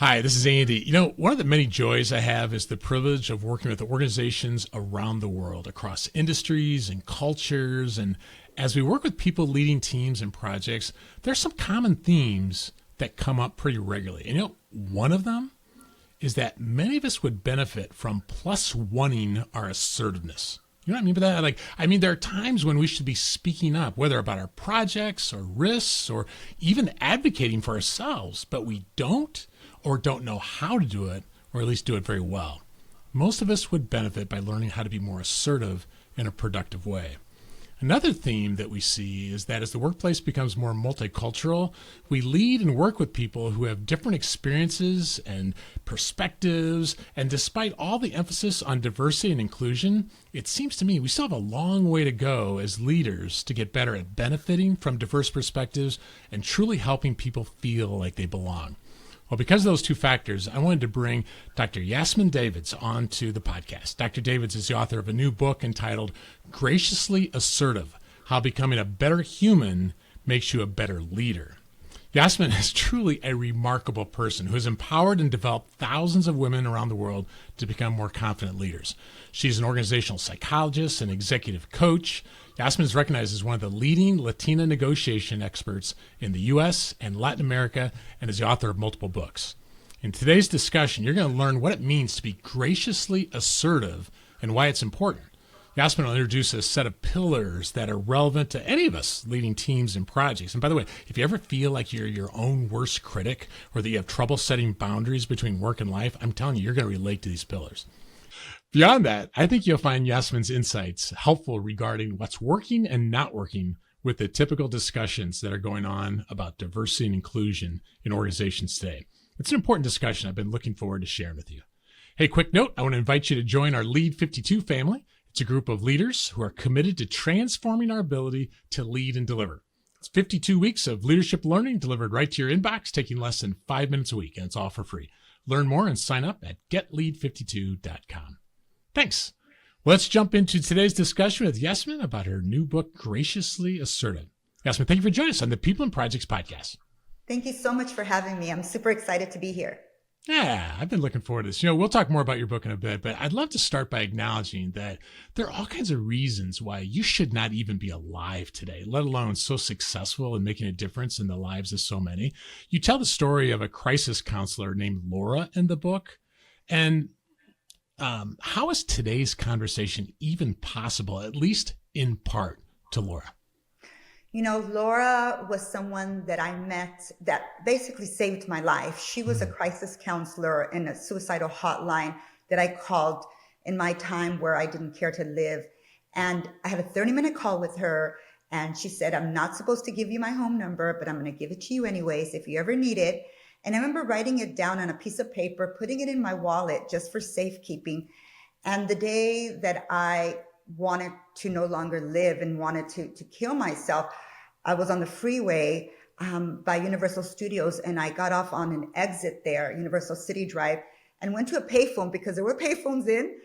Hi, this is Andy. One of the many joys I have is the privilege of working with organizations around the world, across industries and cultures. And as we work with people leading teams and projects, there's some common themes that come up pretty regularly. One of them is that many of us would benefit from plus oneing our assertiveness. You know what I mean by that? There are times when we should be speaking up, whether about our projects or risks or even advocating for ourselves, but we don't or don't know how to do it, or at least do it very well. Most of us would benefit by learning how to be more assertive in a productive way. Another theme that we see is that as the workplace becomes more multicultural, we lead and work with people who have different experiences and perspectives. And despite all the emphasis on diversity and inclusion, it seems to me we still have a long way to go as leaders to get better at benefiting from diverse perspectives and truly helping people feel like they belong. Well, because of those two factors, I wanted to bring Dr. Yasmin Davidds onto the podcast. Dr. Davidds is the author of a new book entitled Graciously Assertive: How Becoming a Better Human Makes You a Better Leader. Yasmin is truly a remarkable person who has empowered and developed thousands of women around the world to become more confident leaders. She's an organizational psychologist and executive coach. Yasmin is recognized as one of the leading Latina negotiation experts in the U.S. and Latin America and is the author of multiple books. In today's discussion, you're going to learn what it means to be graciously assertive and why it's important. Yasmin will introduce a set of pillars that are relevant to any of us leading teams and projects. And by the way, if you ever feel like you're your own worst critic or that you have trouble setting boundaries between work and life, I'm telling you, you're going to relate to these pillars. Beyond that, I think you'll find Yasmin's insights helpful regarding what's working and not working with the typical discussions that are going on about diversity and inclusion in organizations today. It's an important discussion I've been looking forward to sharing with you. Hey, quick note, I want to invite you to join our Lead 52 family. It's a group of leaders who are committed to transforming our ability to lead and deliver. It's 52 weeks of leadership learning delivered right to your inbox, taking less than 5 minutes a week, and it's all for free. Learn more and sign up at getlead52.com. Thanks. Let's jump into today's discussion with Yasmin about her new book, Graciously Assertive. Yasmin, thank you for joining us on the People and Projects podcast. Thank you so much for having me. I'm super excited to be here. Yeah, I've been looking forward to this. We'll talk more about your book in a bit, but I'd love to start by acknowledging that there are all kinds of reasons why you should not even be alive today, let alone so successful in making a difference in the lives of so many. You tell the story of a crisis counselor named Laura in the book. And how is today's conversation even possible, at least in part, to Laura? Laura was someone that I met that basically saved my life. She was a crisis counselor in a suicidal hotline that I called in my time where I didn't care to live. And I had a 30-minute call with her. And she said, I'm not supposed to give you my home number, but I'm going to give it to you anyways if you ever need it. And I remember writing it down on a piece of paper, putting it in my wallet just for safekeeping. And the day that I wanted to no longer live and wanted to kill myself, I was on the freeway by Universal Studios, and I got off on an exit there, Universal City Drive, and went to a payphone because there were payphones in,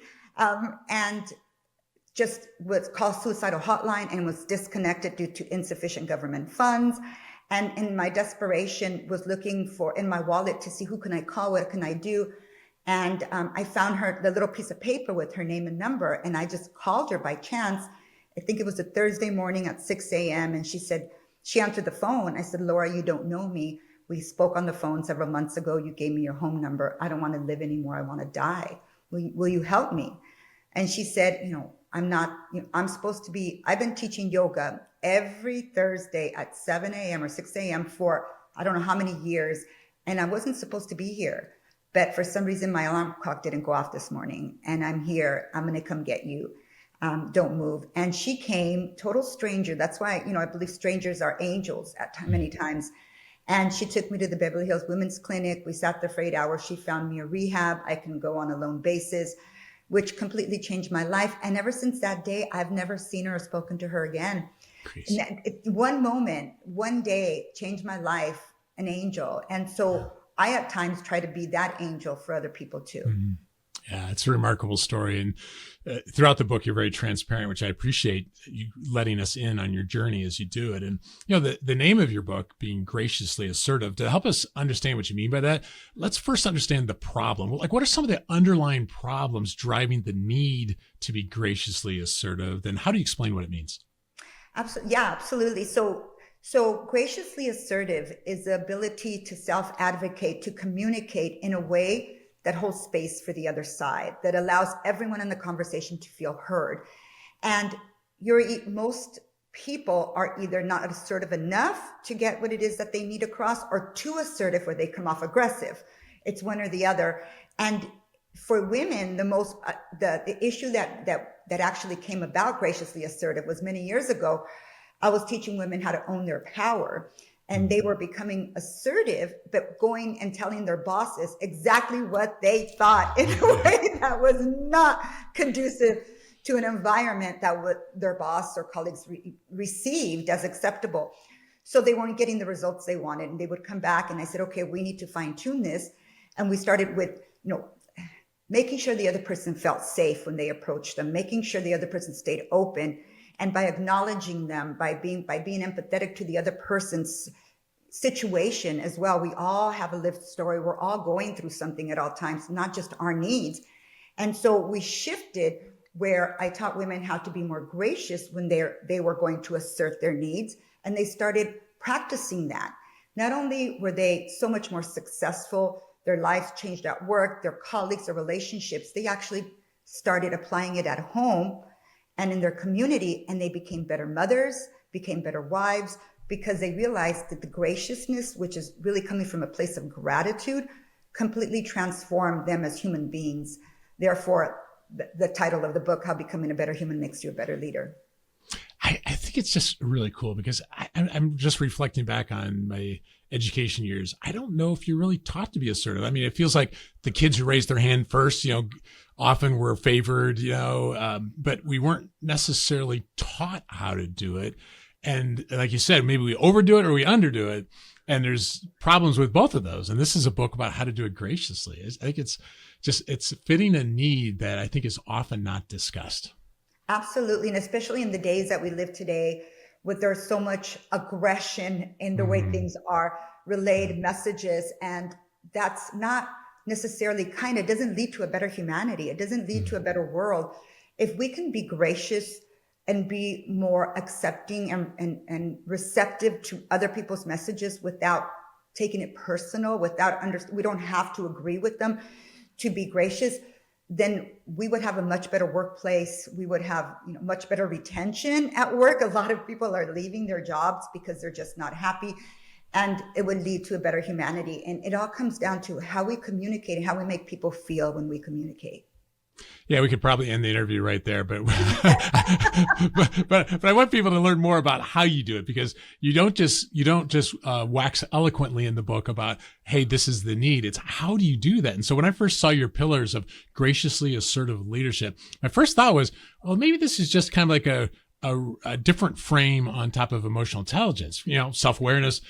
and just was called suicidal hotline and was disconnected due to insufficient government funds. And in my desperation was looking for in my wallet to see who can I call, what can I do? And I found the little piece of paper with her name and number. And I just called her by chance. I think it was a Thursday morning at 6 a.m. And she answered the phone. I said, Laura, you don't know me. We spoke on the phone several months ago. You gave me your home number. I don't want to live anymore. I want to die. Will you help me? And she said, I'm supposed to be, I've been teaching yoga every Thursday at 7 a.m. or 6 a.m. for I don't know how many years. And I wasn't supposed to be here. But for some reason, my alarm clock didn't go off this morning. And I'm here. I'm going to come get you. Don't move. And she came, total stranger. That's why, I believe strangers are angels many times. And she took me to the Beverly Hills Women's Clinic. We sat there for 8 hours. She found me a rehab. I can go on a loan basis, which completely changed my life. And ever since that day, I've never seen her or spoken to her again. One moment, one day changed my life, an angel. And so I at times try to be that angel for other people too. Yeah, it's a remarkable story. And throughout the book, you're very transparent, which I appreciate you letting us in on your journey as you do it. And, the name of your book being Graciously Assertive, to help us understand what you mean by that, let's first understand the problem. Like, what are some of the underlying problems driving the need to be graciously assertive? Then how do you explain what it means? Absolutely. Yeah, absolutely. So graciously assertive is the ability to self-advocate, to communicate in a way that holds space for the other side, that allows everyone in the conversation to feel heard. And most people are either not assertive enough to get what it is that they need across, or too assertive where they come off aggressive. It's one or the other. And for women, the issue that actually came about graciously assertive was many years ago. I was teaching women how to own their power, and they were becoming assertive, but going and telling their bosses exactly what they thought in a way that was not conducive to an environment that their boss or colleagues received as acceptable. So they weren't getting the results they wanted, and they would come back, and I said, okay, we need to fine tune this. And we started with, making sure the other person felt safe when they approached them, making sure the other person stayed open. And by acknowledging them, by being empathetic to the other person's situation as well. We all have a lived story. We're all going through something at all times, not just our needs. And so we shifted where I taught women how to be more gracious when they were going to assert their needs. And they started practicing that. Not only were they so much more successful, their lives changed at work, their colleagues, their relationships, they actually started applying it at home and in their community, and they became better mothers, became better wives, because they realized that the graciousness, which is really coming from a place of gratitude, completely transformed them as human beings. Therefore, the title of the book, How Becoming a Better Human Makes You a Better Leader. I think it's just really cool because I'm just reflecting back on my education years. I don't know if you're really taught to be assertive. I mean, it feels like the kids who raised their hand first, often were favored, but we weren't necessarily taught how to do it. And like you said, maybe we overdo it or we underdo it. And there's problems with both of those. And this is a book about how to do it graciously. I think it's fitting a need that I think is often not discussed. Absolutely. And especially in the days that we live today, with there's so much aggression in the way things are relayed messages. And that's not necessarily kind. It doesn't lead to a better humanity. It doesn't lead to a better world. If we can be gracious and be more accepting and receptive to other people's messages without taking it personal, we don't have to agree with them to be gracious, then we would have a much better workplace. We would have much better retention at work. A lot of people are leaving their jobs because they're just not happy. And it would lead to a better humanity. And it all comes down to how we communicate and how we make people feel when we communicate. Yeah, we could probably end the interview right there, but but I want people to learn more about how you do it, because you don't just wax eloquently in the book about, hey, this is the need. It's how do you do that? And so when I first saw your pillars of graciously assertive leadership, my first thought was, well, maybe this is just kind of like a different frame on top of emotional intelligence, self-awareness,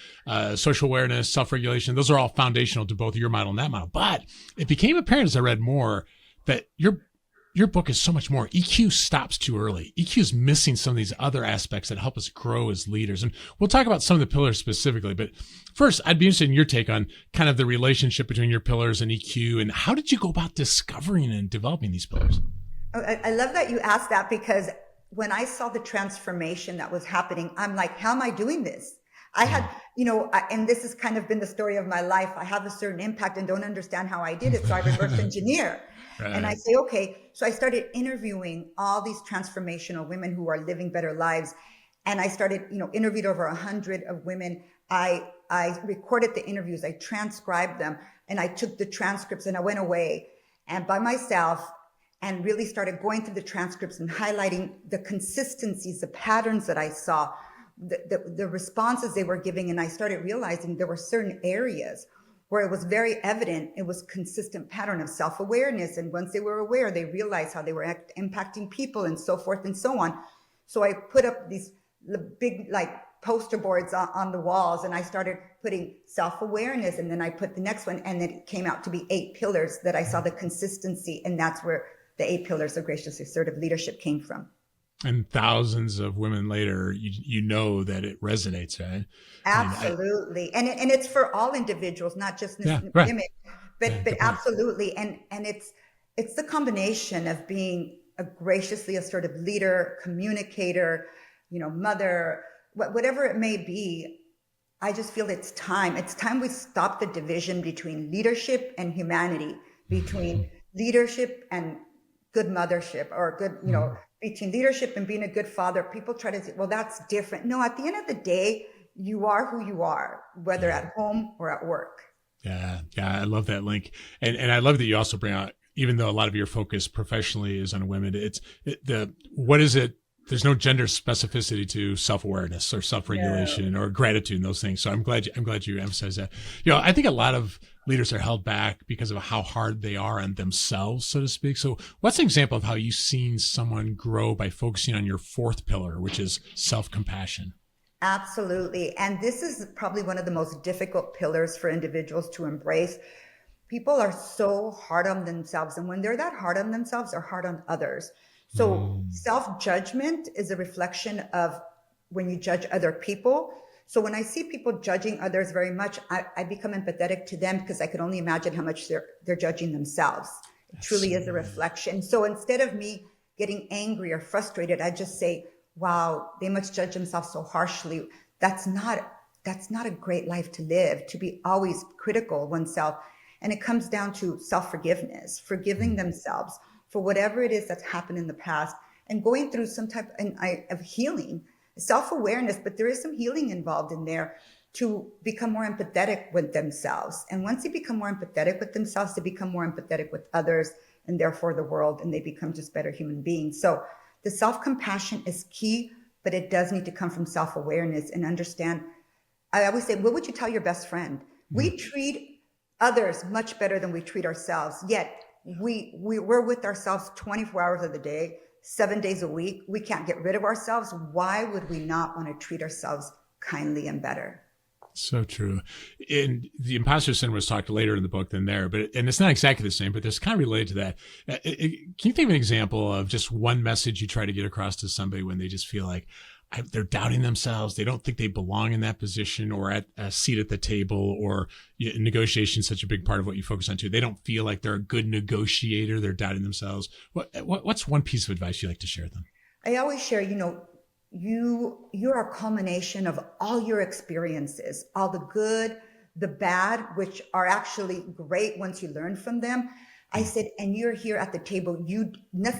social awareness, self-regulation. Those are all foundational to both your model and that model. But it became apparent as I read more that your book is so much more. EQ stops too early. EQ is missing some of these other aspects that help us grow as leaders. And we'll talk about some of the pillars specifically. But first, I'd be interested in your take on kind of the relationship between your pillars and EQ, and how did you go about discovering and developing these pillars? I love that you asked that, because when I saw the transformation that was happening, I'm like, how am I doing this? I had, and this has kind of been the story of my life. I have a certain impact and don't understand how I did it. So I reverse engineer. Right. And I say, okay. So I started interviewing all these transformational women who are living better lives. And I started, interviewed over 100 of women. I recorded the interviews. I transcribed them, and I took the transcripts, and I went away and by myself and really started going through the transcripts and highlighting the consistencies, the patterns that I saw, the responses they were giving. And I started realizing there were certain areas where it was very evident. It was consistent pattern of self-awareness. And once they were aware, they realized how they were impacting people and so forth and so on. So I put up these big, poster boards on the walls, and I started putting self-awareness, and then I put the next one, and then it came out to be 8 pillars that I saw the consistency, and that's where the 8 pillars of graciously assertive leadership came from. And thousands of women later, you know that it resonates, right? Absolutely. And it's for all individuals, not just women, but absolutely. And it's the combination of being a graciously assertive leader, communicator, mother, whatever it may be. I just feel it's time we stop the division between leadership and humanity, between leadership and good mothership, or good, between leadership and being a good father. People try to say, well, that's different. No, at the end of the day, you are who you are, whether at home or at work. Yeah. I love that link. And I love that you also bring out, even though a lot of your focus professionally is on women, what is it? There's no gender specificity to self-awareness or self-regulation or gratitude and those things. So I'm glad you emphasize that. I think a lot of leaders are held back because of how hard they are on themselves, so to speak. So what's an example of how you've seen someone grow by focusing on your 4th pillar, which is self-compassion? Absolutely. And this is probably one of the most difficult pillars for individuals to embrace. People are so hard on themselves. And when they're that hard on themselves, they're hard on others. So self-judgment is a reflection of when you judge other people. So when I see people judging others very much, I become empathetic to them, because I could only imagine how much they're judging themselves. It truly is a reflection. So instead of me getting angry or frustrated, I just say, wow, they must judge themselves so harshly. That's not a great life to live, to be always critical of oneself. And it comes down to self-forgiveness, forgiving themselves for whatever it is that's happened in the past, and going through some type of healing, self-awareness, but there is some healing involved in there to become more empathetic with themselves. And once they become more empathetic with themselves, they become more empathetic with others, and therefore the world, and they become just better human beings. So the self-compassion is key, but it does need to come from self-awareness and understand. I always say, what would you tell your best friend? We treat others much better than we treat ourselves, yet we're with ourselves 24 hours of the day, 7 days a week. We can't get rid of ourselves. Why would we not want to treat ourselves kindly and better? So true. And the imposter syndrome was talked later in the book than there, and it's not exactly the same, but it's kind of related to that. Can you think of an example of just one message you try to get across to somebody when they just feel like they're doubting themselves, they don't think they belong in that position or at a seat at the table, or negotiation is such a big part of what you focus on too. They don't feel like they're a good negotiator. They're doubting themselves. What's one piece of advice you like to share with them? I always share, you're a culmination of all your experiences, all the good, the bad, which are actually great once you learn from them. I said, and you're here at the table.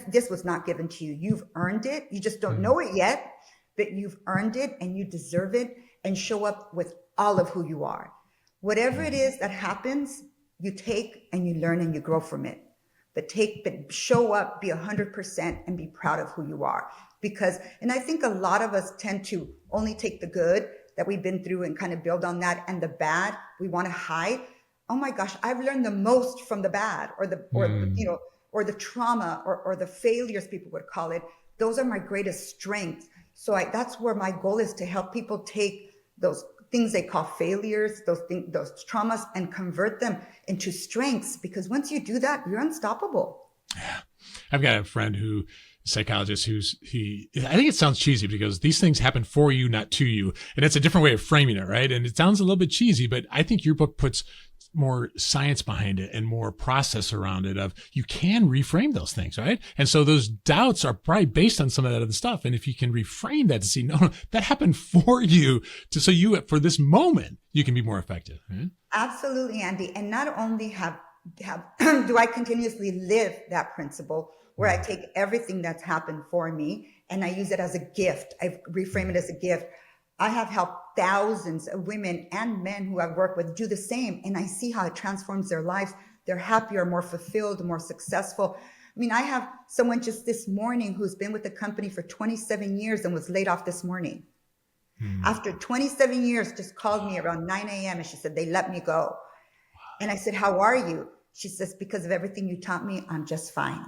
This was not given to you. You've earned it. You just don't know it yet, but you've earned it and you deserve it, and show up with all of who you are. Whatever it is that happens, you take and you learn and you grow from it. But show up, be 100%, and be proud of who you are. And I think a lot of us tend to only take the good that we've been through and kind of build on that, and the bad we want to hide. Oh my gosh, I've learned the most from the bad, or the trauma, or the failures, people would call it. Those are my greatest strengths. So that's where my goal is, to help people take those things they call failures, those traumas, and convert them into strengths. Because once you do that, you're unstoppable. Yeah. I've got a friend psychologist I think it sounds cheesy, because these things happen for you, not to you. And it's a different way of framing it, right? And it sounds a little bit cheesy, but I think your book puts more science behind it and more process around it of you can reframe those things, right? And so those doubts are probably based on some of that other stuff. And if you can reframe that to see, no, that happened for you, for this moment, you can be more effective. Right? Absolutely, Andy. And not only do I continuously live that principle, where I take everything that's happened for me and I use it as a gift. I reframe it as a gift. I have helped thousands of women and men who I've worked with do the same. And I see how it transforms their lives. They're happier, more fulfilled, more successful. I mean, I have someone just this morning who's been with the company for 27 years and was laid off this morning. After 27 years, just called me around 9 a.m. and she said, they let me go. And I said, how are you? She says, because of everything you taught me, I'm just fine.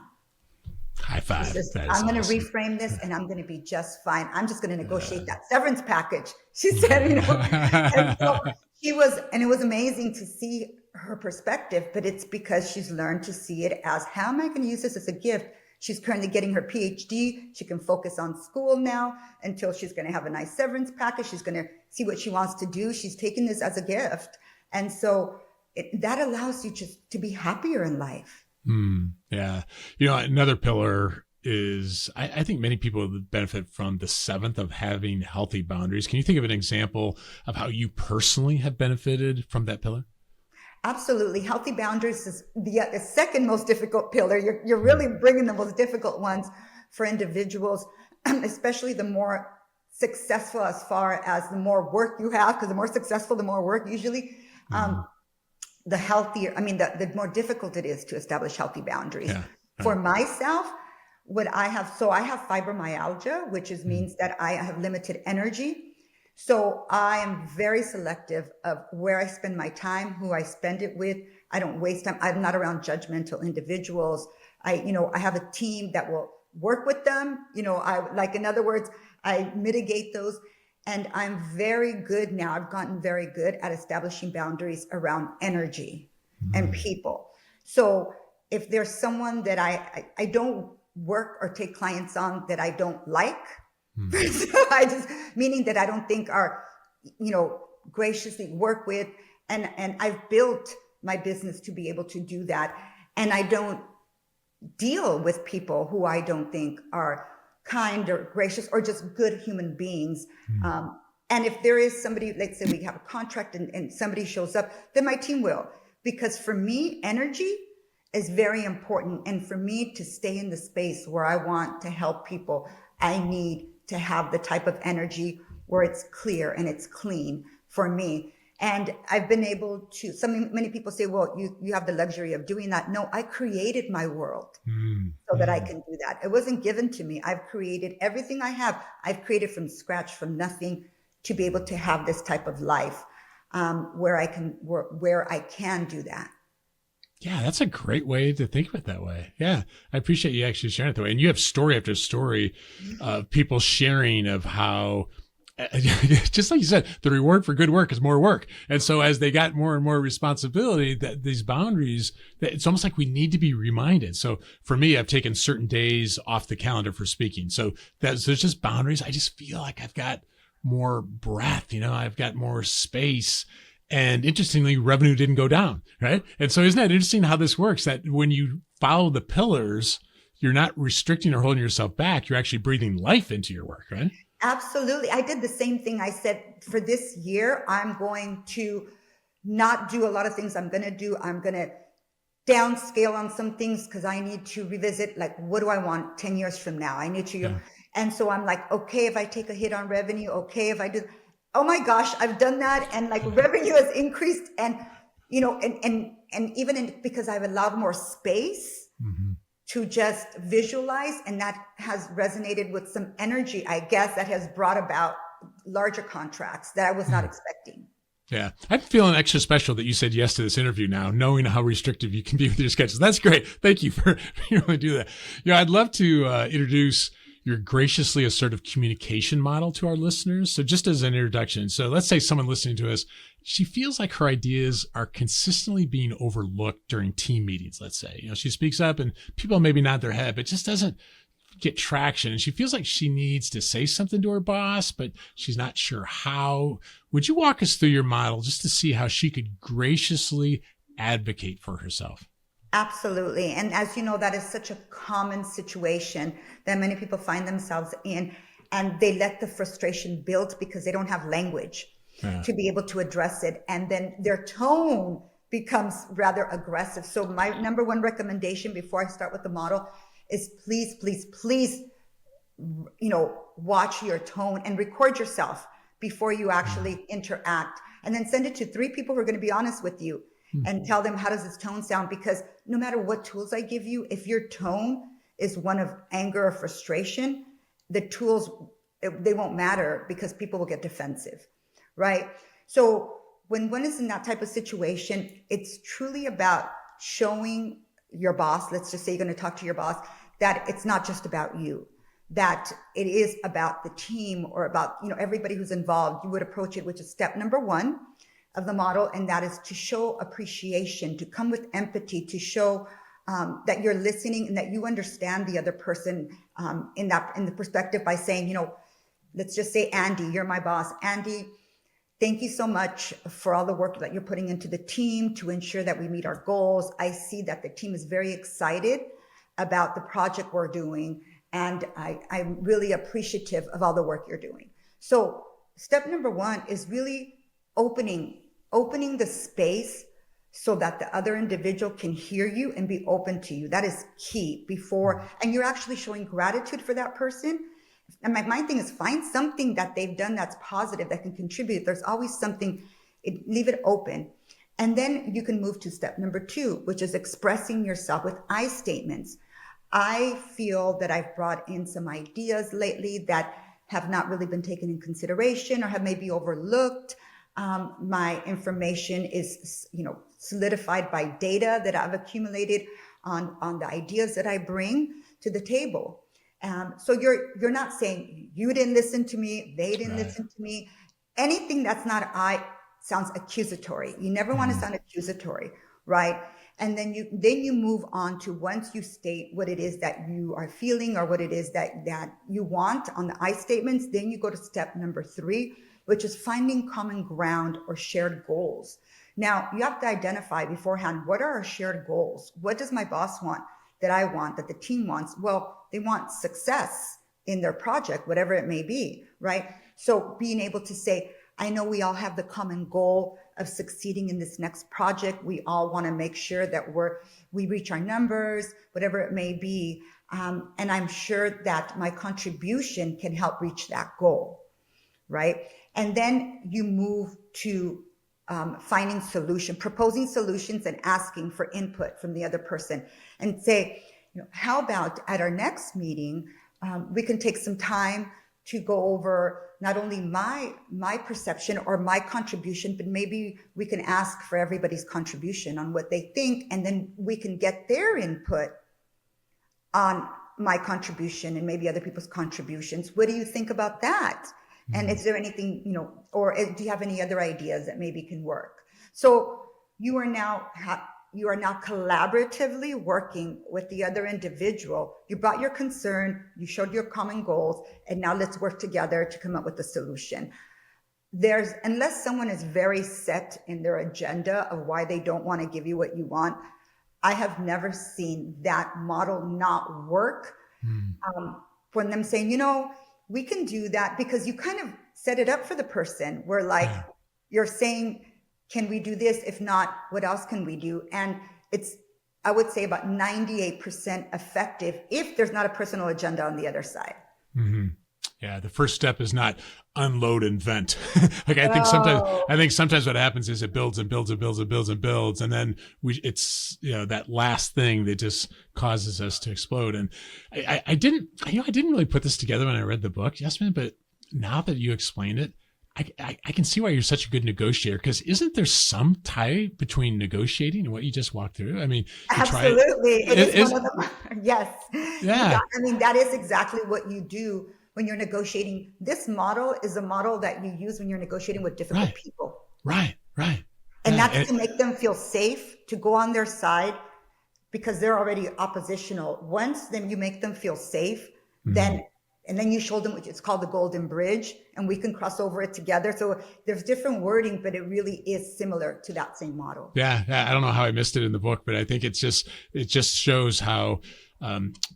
High She five. says, That is I'm going to awesome. reframe this and I'm going to be just fine. I'm just going to negotiate that severance package. She said, and so she was, and it was amazing to see her perspective, but it's because she's learned to see it as, how am I going to use this as a gift? She's currently getting her PhD. She can focus on school now until she's going to have a nice severance package. She's going to see what she wants to do. She's taking this as a gift. And so that allows you just to be happier in life. Yeah. Another pillar is I think many people benefit from the seventh of having healthy boundaries. Can you think of an example of how you personally have benefited from that pillar? Absolutely. Healthy boundaries is the second most difficult pillar. You're really bringing the most difficult ones for individuals, especially the more successful, as far as the more work you have, because the more successful, the more work usually. The healthier, the more difficult it is to establish healthy boundaries. Yeah. For myself, I have fibromyalgia, which means that I have limited energy. So I am very selective of where I spend my time, who I spend it with. I don't waste time. I'm not around judgmental individuals. I have a team that will work with them. In other words, I mitigate those. And I'm very good now. I've gotten very good at establishing boundaries around energy and people. So if there's someone that I don't work or take clients on that I don't like, so meaning that I don't think are, graciously work with. And I've built my business to be able to do that. And I don't deal with people who I don't think are kind or gracious or just good human beings. And if there is somebody, let's say we have a contract and somebody shows up, then my team will. Because for me, energy is very important. And for me to stay in the space where I want to help people, I need to have the type of energy where it's clear and it's clean for me. And I've been able to, many people say, well, you have the luxury of doing that. No, I created my world so that I can do that. It wasn't given to me. I've created everything I have. I've created from scratch, from nothing, to be able to have this type of life where I can do that. Yeah, that's a great way to think of it that way. Yeah, I appreciate you actually sharing it that way. And you have story after story of people sharing of how, just like you said, the reward for good work is more work. And so as they got more and more responsibility, that these boundaries, it's almost like we need to be reminded. So for me, I've taken certain days off the calendar for speaking. So there's just boundaries. I just feel like I've got more breath, I've got more space. And interestingly, revenue didn't go down, right? And so isn't that interesting how this works? That when you follow the pillars, you're not restricting or holding yourself back. You're actually breathing life into your work, right? Absolutely. I did the same thing. I said, for this year, I'm going to not do a lot of things I'm going to do. I'm going to downscale on some things because I need to revisit, like, what do I want 10 years from now? I need to, and so I'm like, okay, if I take a hit on revenue, okay, if I do, oh my gosh, I've done that. And like revenue has increased and, and even because I've allowed more space to just visualize, and that has resonated with some energy, I guess, that has brought about larger contracts that I was not expecting. Yeah. I'm feeling extra special that you said yes to this interview now, knowing how restrictive you can be with your schedules. That's great. Thank you for being able to do that. I'd love to introduce your graciously assertive communication model to our listeners. So just as an introduction, so let's say someone listening to us, she feels like her ideas are consistently being overlooked during team meetings, let's say. She speaks up and people maybe nod their head, but just doesn't get traction. And she feels like she needs to say something to her boss, but she's not sure how. Would you walk us through your model just to see how she could graciously advocate for herself? Absolutely. And as you know, that is such a common situation that many people find themselves in, and they let the frustration build because they don't have language to be able to address it. And then their tone becomes rather aggressive. So my number one recommendation before I start with the model is please, please, please, watch your tone and record yourself before you actually interact, and then send it to 3 people who are going to be honest with you. And tell them, how does this tone sound? Because no matter what tools I give you, if your tone is one of anger or frustration, the tools, they won't matter because people will get defensive, right? So when one is in that type of situation, it's truly about showing your boss, let's just say you're going to talk to your boss, that it's not just about you, that it is about the team or about, everybody who's involved. You would approach it, which is step number one of the model. And that is to show appreciation, to come with empathy, to show that you're listening and that you understand the other person in the perspective by saying, let's just say, Andy, you're my boss. Andy, thank you so much for all the work that you're putting into the team to ensure that we meet our goals. I see that the team is very excited about the project we're doing, and I'm really appreciative of all the work you're doing. So step number one is really opening the space so that the other individual can hear you and be open to you. That is key and you're actually showing gratitude for that person. And my thing is, find something that they've done that's positive, that can contribute. There's always something, leave it open. And then you can move to step number two, which is expressing yourself with I statements. I feel that I've brought in some ideas lately that have not really been taken in consideration or have maybe overlooked. My information is, solidified by data that I've accumulated on the ideas that I bring to the table. So you're not saying you didn't listen to me, they didn't listen to me. Anything that's not I sounds accusatory. You never want to sound accusatory, right? And then you move on to, once you state what it is that you are feeling or what it is that you want on the I statements, then you go to step number three, which is finding common ground or shared goals. Now, you have to identify beforehand, what are our shared goals? What does my boss want that I want, that the team wants? Well, they want success in their project, whatever it may be, right? So being able to say, I know we all have the common goal of succeeding in this next project. We all want to make sure that we reach our numbers, whatever it may be. And I'm sure that my contribution can help reach that goal, right? And then you move to proposing solutions and asking for input from the other person, and say, how about at our next meeting, we can take some time to go over not only my perception or my contribution, but maybe we can ask for everybody's contribution on what they think, and then we can get their input on my contribution and maybe other people's contributions. What do you think about that? And is there anything, or do you have any other ideas that maybe can work? So you are now collaboratively working with the other individual. You brought your concern, you showed your common goals, and now let's work together to come up with a solution. Unless someone is very set in their agenda of why they don't want to give you what you want, I have never seen that model not work. From them saying, we can do that, because you kind of set it up for the person where you're saying, can we do this? If not, what else can we do? And it's, I would say, about 98% effective if there's not a personal agenda on the other side. Mm-hmm. Yeah, the first step is not unload and vent. I think sometimes what happens is it builds and builds and builds and builds and builds, and then it's that last thing that just causes us to explode. And I didn't really put this together when I read the book, Yasmin, but now that you explained it, I can see why you're such a good negotiator, because isn't there some tie between negotiating and what you just walked through? I mean, absolutely. It is one of them. Yes. Yeah. I mean, that is exactly what you do when you're negotiating. This model is a model that you use when you're negotiating with difficult people. Right. And that's to make them feel safe, to go on their side, because they're already oppositional. Once then you make them feel safe, and then you show them, it's called the golden bridge, and we can cross over it together. So there's different wording, but it really is similar to that same model. Yeah. I don't know how I missed it in the book, but I think it just shows how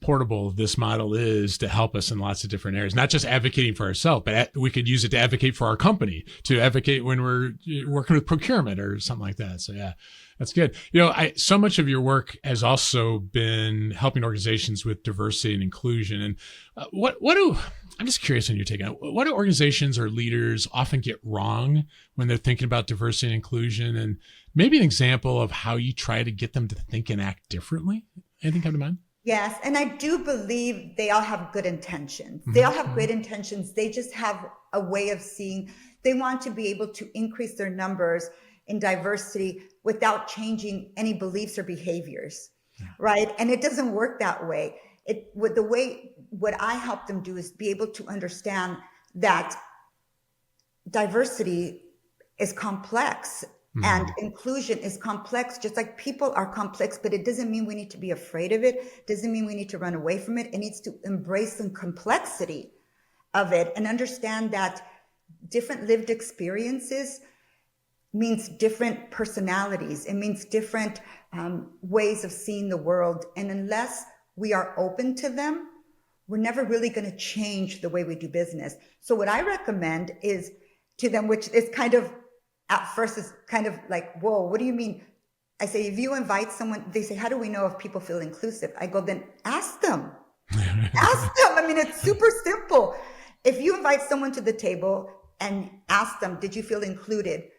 portable this model is to help us in lots of different areas, not just advocating for ourselves, but we could use it to advocate for our company, to advocate when we're working with procurement or something like that. So yeah, that's good. So much of your work has also been helping organizations with diversity and inclusion. And I'm just curious on your take on it. What do organizations or leaders often get wrong when they're thinking about diversity and inclusion? And maybe an example of how you try to get them to think and act differently. Anything come to mind? Yes. And I do believe they all have good intentions. They all have great intentions. They just have a way of seeing. They want to be able to increase their numbers in diversity without changing any beliefs or behaviors, right? And it doesn't work that way. what I help them do is be able to understand that diversity is complex and inclusion is complex, just like people are complex, but it doesn't mean we need to be afraid of it. Doesn't mean we need to run away from it. It needs to embrace the complexity of it and understand that different lived experiences means different personalities. It means different ways of seeing the world. And unless we are open to them, we're never really going to change the way we do business. So what I recommend is to them, which is kind of, at first is kind of like, whoa, what do you mean? I say, if you invite someone, they say, how do we know if people feel inclusive? I go, then ask them. Ask them. I mean, it's super simple. If you invite someone to the table and ask them, did you feel included,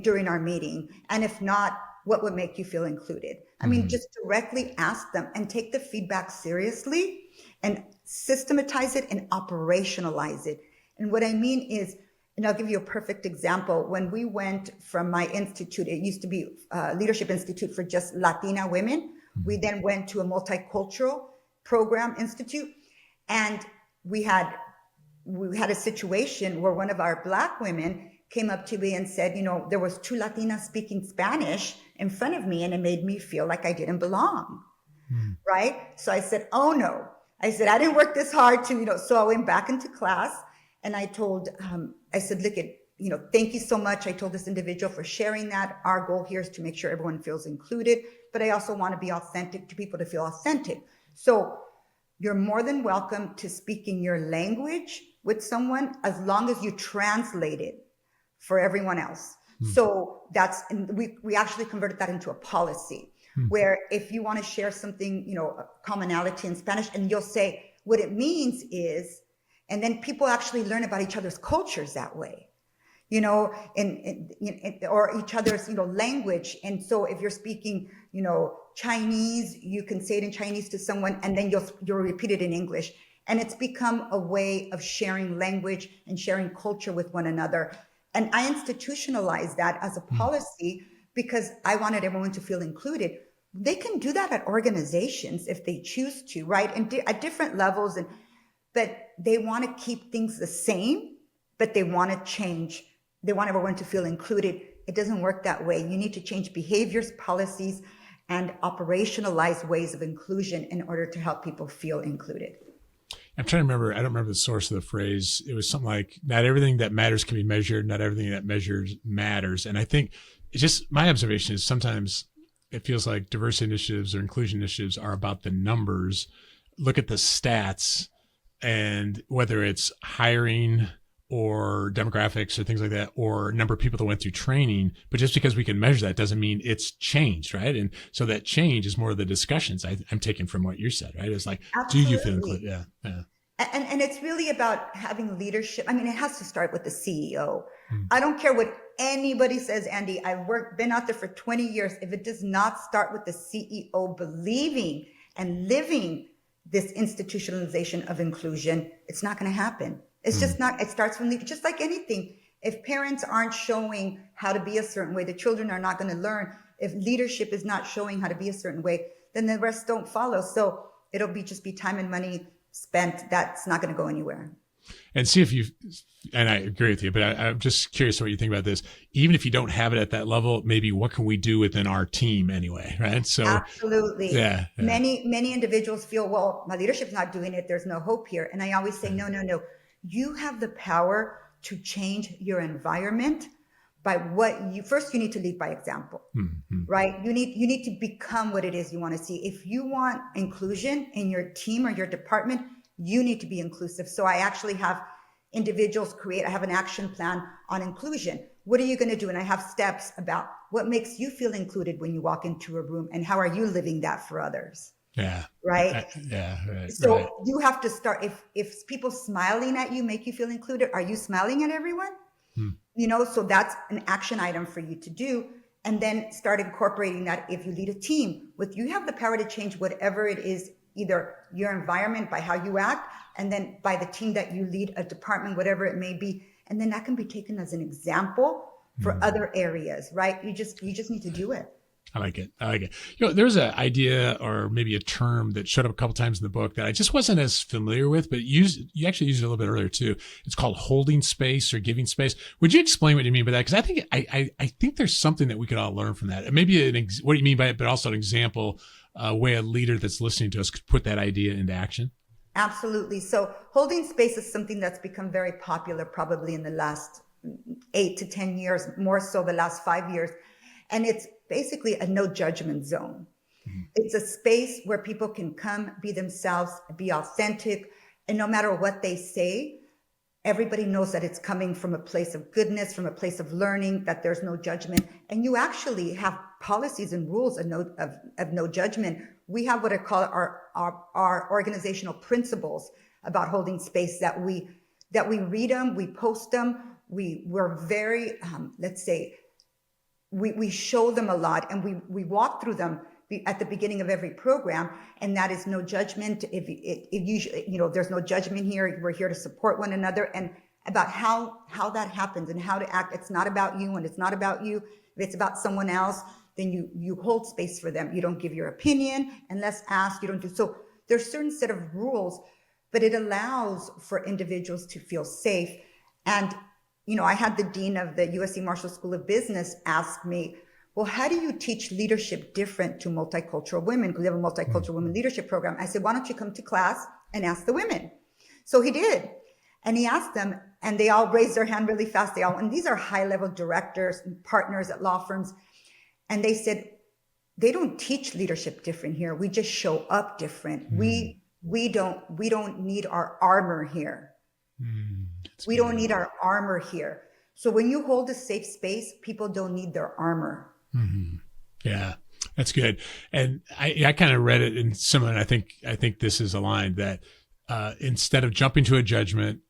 during our meeting? And if not, what would make you feel included? I mean, just directly ask them and take the feedback seriously and systematize it and operationalize it. And what I mean is, and I'll give you a perfect example. When we went from my institute, it used to be a leadership institute for just Latina women. We then went to a multicultural program institute. And we had a situation where one of our Black women came up to me and said, there was 2 Latinas speaking Spanish in front of me, and it made me feel like I didn't belong. Right? So I said, oh no. I said, I didn't work this hard to, so I went back into class and I told, I said, look at, thank you so much. I told this individual for sharing that. Our goal here is to make sure everyone feels included, but I also want to be authentic to people to feel authentic. So you're more than welcome to speak in your language with someone as long as you translate it for everyone else. So we actually converted that into a policy where if you want to share something, a commonality in Spanish, and you'll say what it means is, and then people actually learn about each other's cultures that way, or each other's, language. And so if you're speaking, Chinese, you can say it in Chinese to someone, and then you'll repeat it in English. And it's become a way of sharing language and sharing culture with one another. And I institutionalized that as a policy because I wanted everyone to feel included. They can do that at organizations if they choose to, right? And at different levels. But they want to keep things the same, but they want to change. They want everyone to feel included. It doesn't work that way. You need to change behaviors, policies, and operationalize ways of inclusion in order to help people feel included. I'm trying to remember, I don't remember the source of the phrase. It was something like, not everything that matters can be measured, not everything that measures matters. And I think it's just, my observation is sometimes it feels like diversity initiatives or inclusion initiatives are about the numbers. Look at the stats, and whether it's hiring or demographics or things like that, or number of people that went through training, but just because we can measure that doesn't mean it's changed, right? And so that change is more of the discussions I'm taking from what you said, right? It's like, Absolutely. do you feel included? Yeah. And it's really about having leadership. I mean, it has to start with the CEO. I don't care what anybody says, Andy. I've been out there for 20 years. If it does not start with the CEO believing and living this institutionalization of inclusion, it's not going to happen. It's just not, it starts from just like anything. If parents aren't showing how to be a certain way, the children are not going to learn. If leadership is not showing how to be a certain way, then the rest don't follow. So it'll just be time and money spent. That's not going to go anywhere. And see if and I agree with you, but I'm just curious what you think about this. Even if you don't have it at that level, maybe what can we do within our team anyway, right? So absolutely. Yeah. Many individuals feel, well, my leadership's not doing it. There's no hope here. And I always say, no. You have the power to change your environment by first you need to lead by example, right? You need to become what it is you want to see. If you want inclusion in your team or your department, you need to be inclusive. So I actually have individuals I have an action plan on inclusion. What are you going to do? And I have steps about what makes you feel included when you walk into a room and how are you living that for others? Yeah. Right. Right. So right. You have to start. If people smiling at you make you feel included, are you smiling at everyone? So that's an action item for you to do. And then start incorporating that if you lead a team you have the power to change whatever it is, either your environment by how you act, and then by the team that you lead, a department, whatever it may be. And then that can be taken as an example for other areas, right? You just need to do it. I like it. I like it. There's an idea or maybe a term that showed up a couple times in the book that I just wasn't as familiar with, but you actually used it a little bit earlier too. It's called holding space or giving space. Would you explain what you mean by that? Because I think I think there's something that we could all learn from that. And maybe what do you mean by it, but also an example, way a leader that's listening to us could put that idea into action. Absolutely. So holding space is something that's become very popular probably in the last 8 to 10 years, more so the last 5 years. And it's basically a no judgment zone. Mm-hmm. It's a space where people can come, be themselves, be authentic. And no matter what they say, everybody knows that it's coming from a place of goodness, from a place of learning, that there's no judgment. And you actually have policies and rules of no judgment. We have what I call our organizational principles about holding space that we read them, we post them. We're very, let's say, we show them a lot, and we walk through them at the beginning of every program. And that is no judgment. If you there's no judgment here. We're here to support one another, and about how that happens and how to act. It's not about you, and it's not about you. If it's about someone else, then you hold space for them. You don't give your opinion unless asked. You don't do so. There's a certain set of rules, but it allows for individuals to feel safe. And I had the dean of the USC Marshall School of Business ask me, well, how do you teach leadership different to multicultural women? Because we have a multicultural women leadership program. I said, why don't you come to class and ask the women? So he did. And he asked them, and they all raised their hand really fast. And these are high-level directors and partners at law firms. And they said, they don't teach leadership different here. We just show up different. We don't need our armor here. We don't need our armor here. So when you hold a safe space, people don't need their armor. Mm-hmm. Yeah, that's good. And I kind of read it in similar, and I think this is aligned, that instead of jumping to a judgment,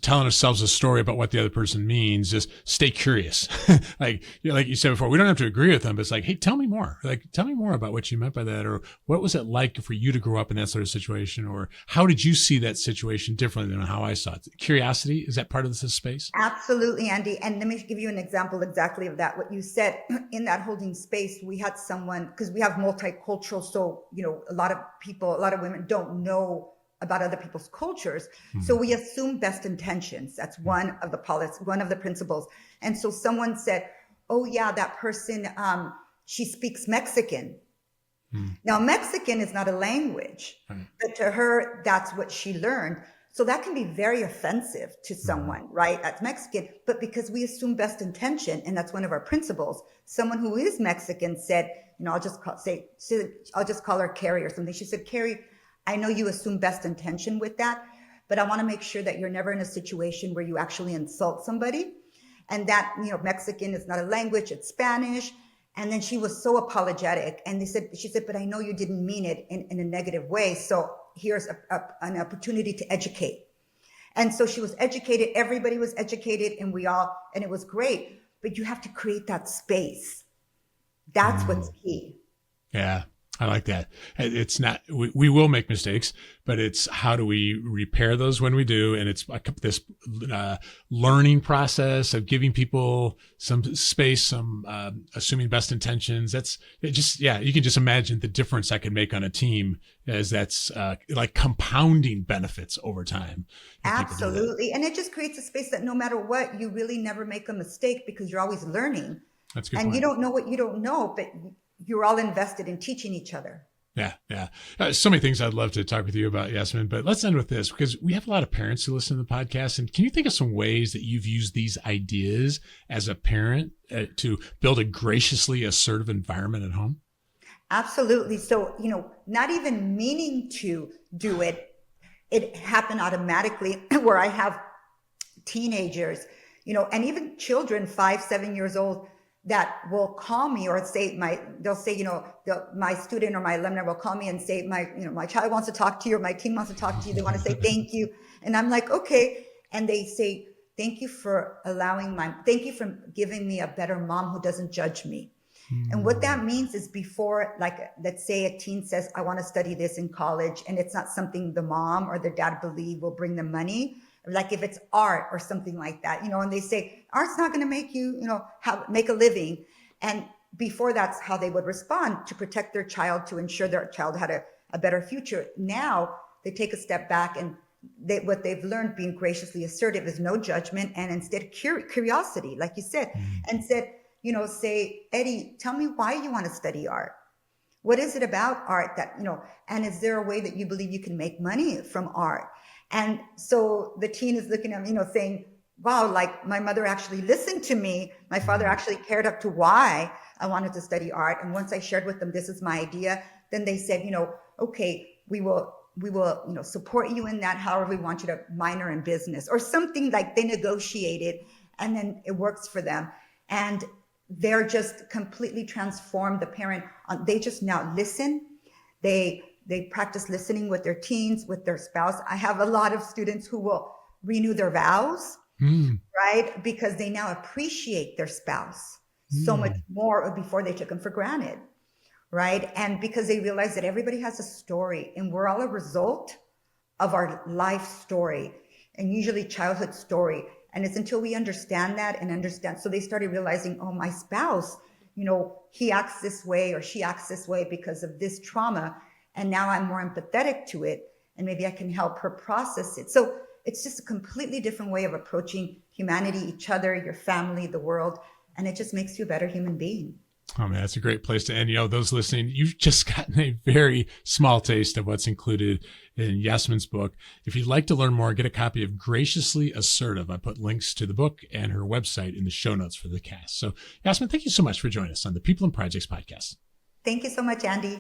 telling ourselves a story about what the other person means, just stay curious. like you said before, we don't have to agree with them, but it's like, hey, tell me more. Tell me more about what you meant by that, or what was it like for you to grow up in that sort of situation, or how did you see that situation differently than how I saw it? Curiosity, is that part of this space? Absolutely, Andy. And let me give you an example exactly of that. What you said in that holding space, we had someone, because we have multicultural, so a lot of women don't know about other people's cultures. Mm-hmm. So we assume best intentions. That's one of the principles. And so someone said, oh yeah, that person, she speaks Mexican. Mm-hmm. Now, Mexican is not a language, but to her, that's what she learned. So that can be very offensive to someone, right? That's Mexican, but because we assume best intention, and that's one of our principles. Someone who is Mexican said, I'll just call her Carrie or something. She said, Carrie, I know you assume best intention with that, but I want to make sure that you're never in a situation where you actually insult somebody. And that, Mexican is not a language, it's Spanish. And then she was so apologetic. And she said, but I know you didn't mean it in a negative way. So here's an opportunity to educate. And so she was educated. Everybody was educated, and it was great. But you have to create that space. That's what's key. Yeah. I like that. It's not, we will make mistakes, but it's how do we repair those when we do? And it's this learning process of giving people some space, some assuming best intentions. You can just imagine the difference that can make on a team, as that's like compounding benefits over time. Absolutely. And it just creates a space that no matter what, you really never make a mistake, because you're always learning. That's a good and point. You don't know what you don't know, but you're all invested in teaching each other. Yeah. So many things I'd love to talk with you about, Yasmin, but let's end with this, because we have a lot of parents who listen to the podcast. And can you think of some ways that you've used these ideas as a parent to build a graciously assertive environment at home? Absolutely. So, not even meaning to do it, it happened automatically where I have teenagers, and even children, 5, 7 years old, that will call me or say my student or my alumni will call me and say, my child wants to talk to you, or my team wants to talk to you. They want to say thank you. And I'm like, okay. And they say, thank you for giving me a better mom who doesn't judge me. And what that means is before, let's say a teen says, I want to study this in college, and it's not something the mom or the dad believe will bring them money. Like if it's art or something like that, and they say, art's not going to make you, make a living. And before, that's how they would respond to protect their child, to ensure their child had a better future. Now they take a step back, and what they've learned being graciously assertive is no judgment, and instead curiosity, like you said, and said, say, Eddie, tell me why you want to study art. What is it about art that, and is there a way that you believe you can make money from art? And so the teen is looking at me, saying, wow, like my mother actually listened to me. My father actually cared up to why I wanted to study art. And once I shared with them, this is my idea, then they said, okay, we will, support you in that. However, we want you to minor in business or something. Like they negotiated, and then it works for them. And they're just completely transformed. The parent, they just now listen. They practice listening with their teens, with their spouse. I have a lot of students who will renew their vows, right? Because they now appreciate their spouse so much more before they took them for granted, right? And because they realize that everybody has a story, and we're all a result of our life story, and usually childhood story. And it's until we understand that and understand. So they started realizing, oh, my spouse, he acts this way or she acts this way because of this trauma. And now I'm more empathetic to it, and maybe I can help her process it. So it's just a completely different way of approaching humanity, each other, your family, the world. And it just makes you a better human being. Oh man, that's a great place to end. Those listening, you've just gotten a very small taste of what's included in Yasmin's book. If you'd like to learn more, get a copy of Graciously Assertive. I put links to the book and her website in the show notes for the cast. So Yasmin, thank you so much for joining us on the People and Projects podcast. Thank you so much, Andy.